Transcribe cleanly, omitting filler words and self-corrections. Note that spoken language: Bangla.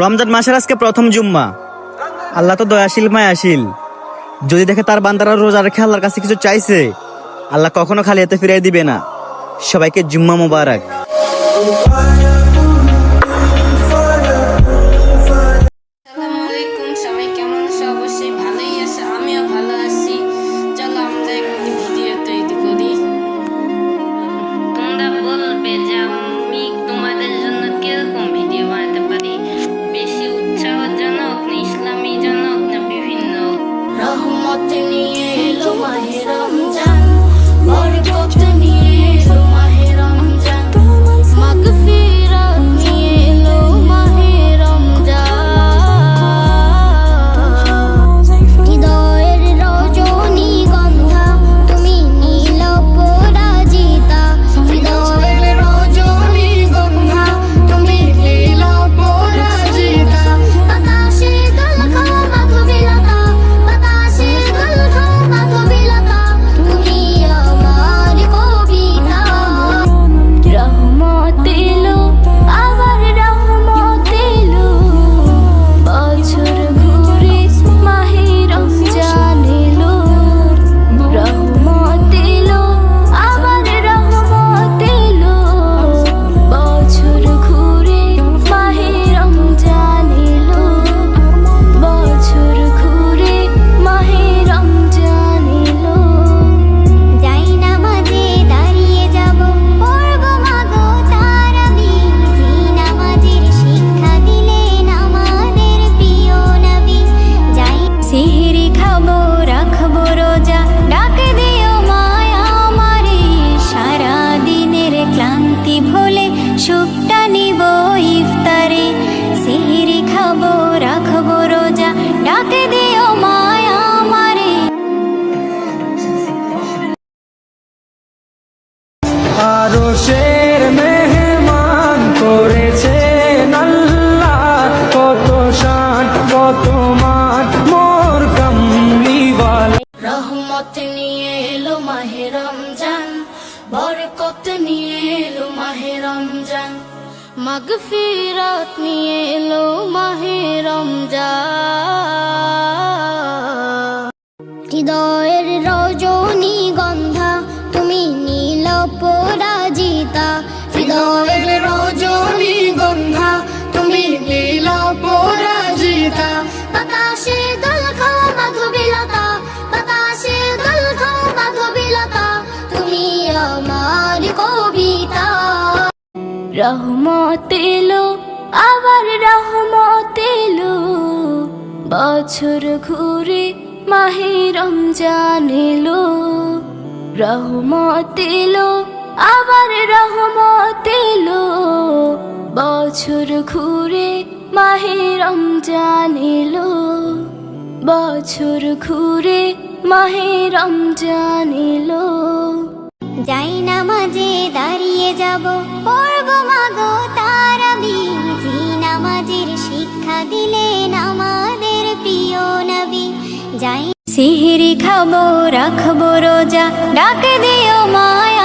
রমজান মাসের আজকে প্রথম জুম্মা। আল্লাহ তো দয়াশীল মায়াশীল, যদি দেখে তার বান্দারা রোজা রেখে আল্লাহর কাছে কিছু চাইছে, আল্লাহ কখনো খালি হাতে ফিরিয়ে দিবে না। সবাইকে জুম্মা মুবারক। আসসালামু আলাইকুম, সবাই কেমন আছো? অবশ্যই ভালোই আছে, আমিও ভালো আছি। চলো আমরা একটি ভিডিও তৈরি করি। তোমরা বলবে যে আমি তোমাদের জন্য কিরকম ভিডিও বানাতে পারি, বেশি উৎসাহজনক না ইসলামীজনক না বিভিন্ন। রহমত নিয়ে এলো মাহে রমজান, বরকত নিয়ে এলো মাহে রমজান, মাগফিরাত নিয়ে এলো মাহে আরশের মেহমান করেছেন আল্লাহ, কত শান কত মান মোর কামলিওয়ালা। রহমত নিয়ে এলো মাহে রমজান, বরকত নিয়ে এলো মাহে রমজান, মাগফিরাত নিয়ে এলো মাহে রমজান। হৃদয়ের রজনী গন্ধা তুমি নীল পরাজিতা, হৃদয়ের রজনী গন্ধা তুমি নীল পরাজিতা, বাতাসে দোল খাও মাধবীলতা, বাতাসে দোল খাও মাধবীলতা, তুমি আমার কবিতা। রহমত এলো আবার রহমত এলো, বছর ঘুরে মাহে রমজান এলো। রহমত এলো আবার রহমত এলো, বছর ঘুরে মাহে রমজান এলো, বছর ঘুরে মাহে রমজান এলো। যাই নামাজে দাঁড়িয়ে যাব, পড়ব মাগো তারাবি, যে নামাজের শিক্ষা দিলেন আমাদের প্রিয় নবী। যাই সেহরি খাবো রাখবো রোজা, ডাক দিও মায়া